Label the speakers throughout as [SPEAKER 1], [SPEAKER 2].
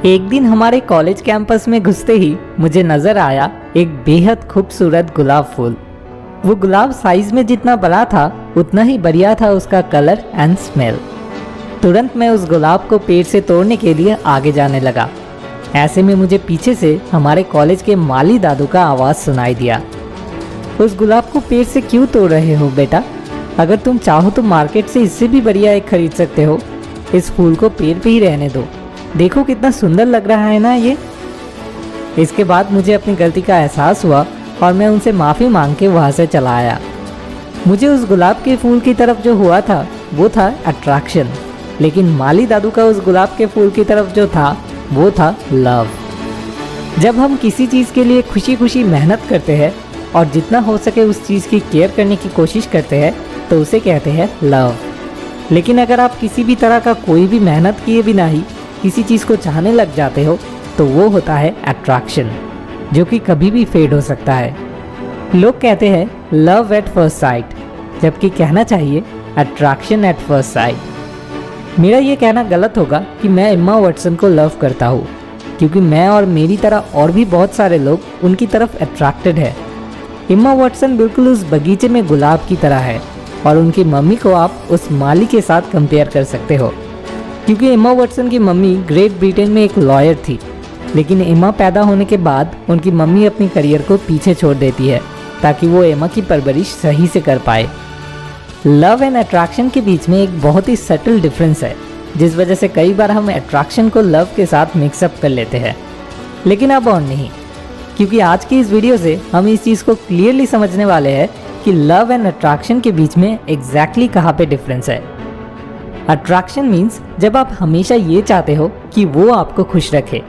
[SPEAKER 1] एक दिन हमारे कॉलेज कैंपस में घुसते ही मुझे नजर आया एक बेहद खूबसूरत गुलाब फूल। वो गुलाब साइज में जितना बड़ा था उतना ही बढ़िया था उसका कलर एंड स्मेल। तुरंत मैं उस गुलाब को पेड़ से तोड़ने के लिए आगे जाने लगा। ऐसे में मुझे पीछे से हमारे कॉलेज के माली दादू का आवाज़ सुनाई दिया। उस गुलाब को पेड़ से क्यों तोड़ रहे हो बेटा? अगर तुम चाहो तो मार्केट से इससे भी बढ़िया एक खरीद सकते हो। इस फूल को पेड़ पे ही रहने दो। देखो कितना सुंदर लग रहा है ना ये। इसके बाद मुझे अपनी गलती का एहसास हुआ और मैं उनसे माफ़ी मांग के वहाँ से चला आया। मुझे उस गुलाब के फूल की तरफ जो हुआ था वो था अट्रैक्शन, लेकिन माली दादू का उस गुलाब के फूल की तरफ जो था वो था लव। जब हम किसी चीज़ के लिए खुशी खुशी मेहनत करते हैं और जितना हो सके उस चीज़ की केयर करने की कोशिश करते हैं तो उसे कहते हैं लव। लेकिन अगर आप किसी भी तरह का कोई भी मेहनत किए बिना ही किसी चीज़ को चाहने लग जाते हो तो वो होता है अट्रैक्शन, जो कि कभी भी फेड हो सकता है। लोग कहते हैं लव एट फर्स्ट साइट, जबकि कहना चाहिए अट्रैक्शन एट फर्स्ट साइट। मेरा ये कहना गलत होगा कि मैं एम्मा वाटसन को लव करता हूँ, क्योंकि मैं और मेरी तरह और भी बहुत सारे लोग उनकी तरफ अट्रैक्टेड है। एम्मा वाटसन बिल्कुल उस बगीचे में गुलाब की तरह है और उनकी मम्मी को आप उस माली के साथ कंपेयर कर सकते हो, क्योंकि एम्मा वाटसन की मम्मी ग्रेट ब्रिटेन में एक लॉयर थी। लेकिन एम्मा पैदा होने के बाद उनकी मम्मी अपनी करियर को पीछे छोड़ देती है ताकि वो एम्मा की परवरिश सही से कर पाए। लव एंड अट्रैक्शन के बीच में एक बहुत ही सटल डिफरेंस है, जिस वजह से कई बार हम अट्रैक्शन को लव के साथ मिक्सअप कर लेते हैं। लेकिन अब और नहीं, क्योंकि आज की इस वीडियो से हम इस चीज़ को क्लियरली समझने वाले हैं कि लव एंड अट्रैक्शन के बीच में एग्जैक्टली कहाँ पे डिफरेंस है। अट्रैक्शन मीन्स जब आप हमेशा ये चाहते हो कि वो आपको खुश रखे,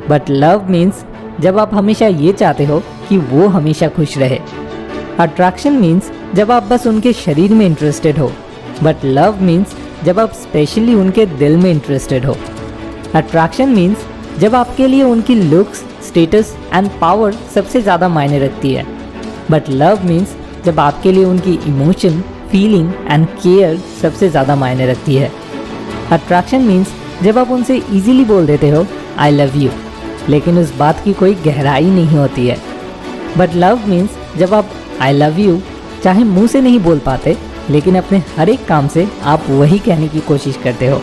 [SPEAKER 1] बट लव मीन्स जब आप हमेशा ये चाहते हो कि वो हमेशा खुश रहे। अट्रैक्शन मीन्स जब आप बस उनके शरीर में इंटरेस्टेड हो, बट लव मीन्स जब आप स्पेशली उनके दिल में इंटरेस्टेड हो। अट्रैक्शन मीन्स जब आपके लिए उनकी लुक्स, स्टेटस एंड पावर सबसे ज़्यादा मायने रखती है, बट लव मीन्स जब आपके लिए उनकी इमोशन, फीलिंग एंड केयर सबसे ज़्यादा मायने रखती है। अट्रैक्शन मीन्स जब आप उनसे इजीली बोल देते हो आई लव यू, लेकिन उस बात की कोई गहराई नहीं होती है। बट लव मीन्स जब आप आई लव यू चाहे मुंह से नहीं बोल पाते, लेकिन अपने हर एक काम से आप वही कहने की कोशिश करते हो।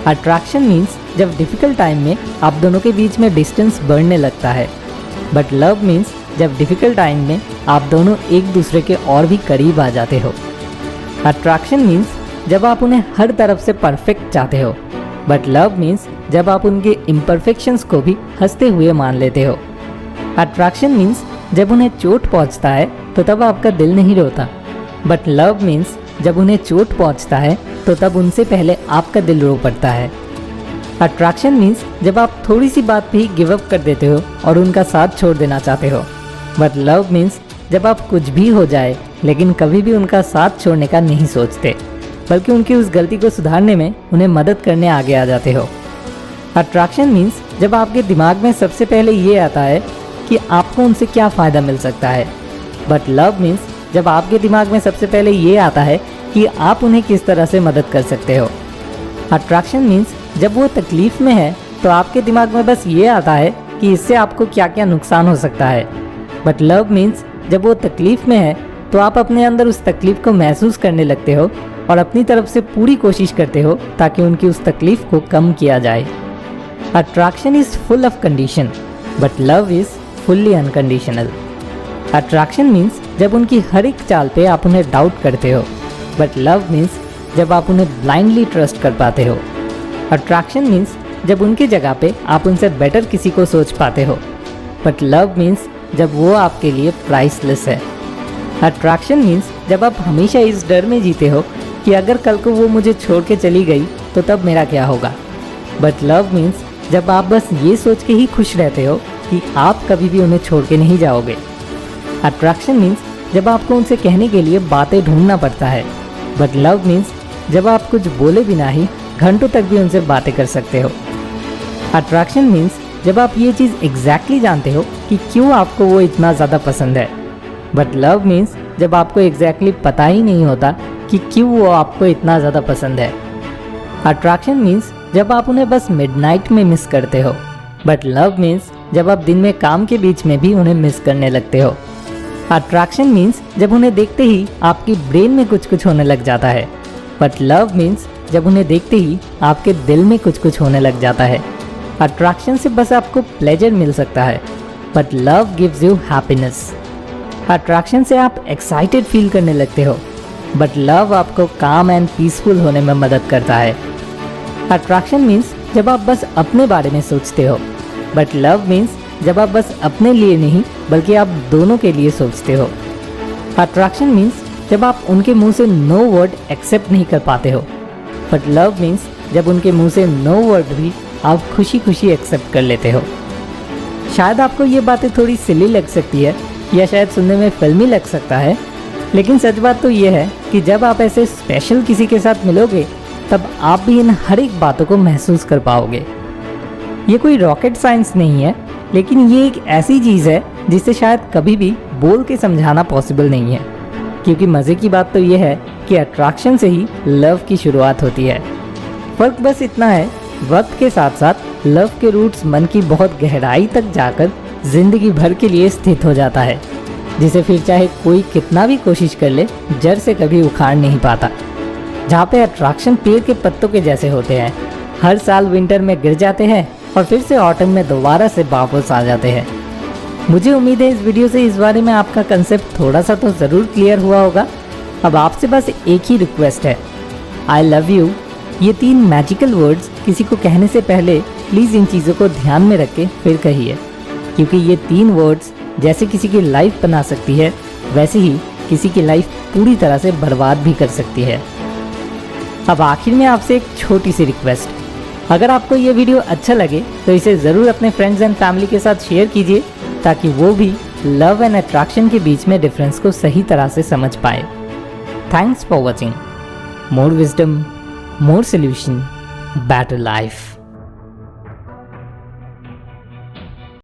[SPEAKER 1] अट्रैक्शन मीन्स जब डिफ़िकल्ट टाइम में आप दोनों के बीच में डिस्टेंस बढ़ने लगता है, बट लव मीन्स जब डिफ़िकल्ट टाइम में आप दोनों एक दूसरे के और भी करीब आ जाते हो। अट्रैक्शन मीन्स जब आप उन्हें हर तरफ से परफेक्ट चाहते हो, बट लव मीन्स जब आप उनके इम्परफेक्शंस को भी हंसते हुए मान लेते हो। अट्रैक्शन मीन्स जब उन्हें चोट पहुंचता है तो तब आपका दिल नहीं रोता, बट लव मीन्स जब उन्हें चोट पहुंचता है तो तब उनसे पहले आपका दिल रो पड़ता है। अट्रैक्शन मीन्स जब आप थोड़ी सी बात पे ही गिव अप कर देते हो और उनका साथ छोड़ देना चाहते हो, बट लव मीन्स जब आप कुछ भी हो जाए लेकिन कभी भी उनका साथ छोड़ने का नहीं सोचते, बल्कि उनकी उस गलती को सुधारने में उन्हें मदद करने आगे आ जाते हो। अट्रैक्शन मीन्स जब आपके दिमाग में सबसे पहले ये आता है कि आपको उनसे क्या फ़ायदा मिल सकता है, बट लव मीन्स जब आपके दिमाग में सबसे पहले ये आता है कि आप उन्हें किस तरह से मदद कर सकते हो। अट्रैक्शन मीन्स जब वो तकलीफ़ में है तो आपके दिमाग में बस ये आता है कि इससे आपको क्या क्या नुकसान हो सकता है, बट लव मीन्स जब वो तकलीफ़ में है तो आप अपने अंदर उस तकलीफ़ को महसूस करने लगते हो और अपनी तरफ से पूरी कोशिश करते हो ताकि उनकी उस तकलीफ़ को कम किया जाए। Attraction is full of condition, but love is fully unconditional. Attraction means जब उनकी हर एक चाल पे आप उन्हें डाउट करते हो, बट लव मीन्स जब आप उन्हें ब्लाइंडली ट्रस्ट कर पाते हो। अट्रैक्शन मीन्स जब उनकी जगह पे आप उनसे बेटर किसी को सोच पाते हो, बट लव मीन्स जब वो आपके लिए प्राइसलेस है। अट्रैक्शन मीन्स जब आप हमेशा इस डर में जीते हो कि अगर कल को वो मुझे छोड़ के चली गई तो तब मेरा क्या होगा, बट लव मीन्स जब आप बस ये सोच के ही खुश रहते हो कि आप कभी भी उन्हें छोड़ के नहीं जाओगे। अट्रैक्शन मीन्स जब आपको उनसे कहने के लिए बातें ढूंढना पड़ता है, बट लव मीन्स जब आप कुछ बोले बिना ही घंटों तक भी उनसे बातें कर सकते हो। अट्रैक्शन मीन्स जब आप ये चीज़ एग्जैक्टली जानते हो कि क्यों आपको वो इतना ज़्यादा पसंद है, बट लव मीन्स जब आपको एग्जैक्टली पता ही नहीं होता कि क्यों वो आपको इतना ज़्यादा पसंद है। अट्रैक्शन मीन्स जब आप उन्हें बस मिडनाइट में मिस करते हो, बट लव मीन्स जब आप दिन में काम के बीच में भी उन्हें मिस करने लगते हो। अट्रैक्शन मीन्स जब उन्हें देखते ही आपकी ब्रेन में कुछ कुछ होने लग जाता है, बट लव मीन्स जब उन्हें देखते ही आपके दिल में कुछ कुछ होने लग जाता है। अट्रैक्शन से बस आपको प्लेजर मिल सकता है, but love gives you happiness. Attraction से आप एक्साइटेड फील करने लगते हो, बट लव आपको काम एंड पीसफुल होने में मदद करता है। अट्रैक्शन मीन्स जब आप बस अपने बारे में सोचते हो, बट लव मीन्स जब आप बस अपने लिए नहीं बल्कि आप दोनों के लिए सोचते हो। अट्रैक्शन मीन्स जब आप उनके मुंह से नो वर्ड एक्सेप्ट नहीं कर पाते हो, बट लव मीन्स जब उनके मुंह से नो वर्ड भी आप खुशी खुशी एक्सेप्ट कर लेते हो। शायद आपको ये बातें थोड़ी सिली लग सकती है या शायद सुनने में फिल्मी लग सकता है, लेकिन सच बात तो ये है कि जब आप ऐसे स्पेशल किसी के साथ मिलोगे तब आप भी इन हर एक बातों को महसूस कर पाओगे। ये कोई रॉकेट साइंस नहीं है, लेकिन ये एक ऐसी चीज़ है जिसे शायद कभी भी बोल के समझाना पॉसिबल नहीं है, क्योंकि मज़े की बात तो ये है कि अट्रैक्शन से ही लव की शुरुआत होती है। फ़र्क बस इतना है, वक्त के साथ साथ लव के रूट्स मन की बहुत गहराई तक जाकर ज़िंदगी भर के लिए स्थित हो जाता है, जिसे फिर चाहे कोई कितना भी कोशिश कर ले जड़ से कभी उखाड़ नहीं पाता। जहाँ पे अट्रैक्शन पेड़ के पत्तों के जैसे होते हैं, हर साल विंटर में गिर जाते हैं और फिर से ऑटम में दोबारा से वापस आ जाते हैं। मुझे उम्मीद है इस वीडियो से इस बारे में आपका कंसेप्ट थोड़ा सा तो ज़रूर क्लियर हुआ होगा। अब आपसे बस एक ही रिक्वेस्ट है, आई लव यू ये 3 मैजिकल वर्ड्स किसी को कहने से पहले प्लीज़ इन चीज़ों को ध्यान में रख के फिर कहिए, क्योंकि ये 3 वर्ड्स जैसे किसी की लाइफ बना सकती है, वैसे ही किसी की लाइफ पूरी तरह से बर्बाद भी कर सकती है। अब आखिर में आपसे एक छोटी सी रिक्वेस्ट, अगर आपको ये वीडियो अच्छा लगे तो इसे ज़रूर अपने फ्रेंड्स एंड फैमिली के साथ शेयर कीजिए, ताकि वो भी लव एंड अट्रैक्शन के बीच में डिफरेंस को सही तरह से समझ पाए। Thanks for watching. More wisdom, more solution, better life.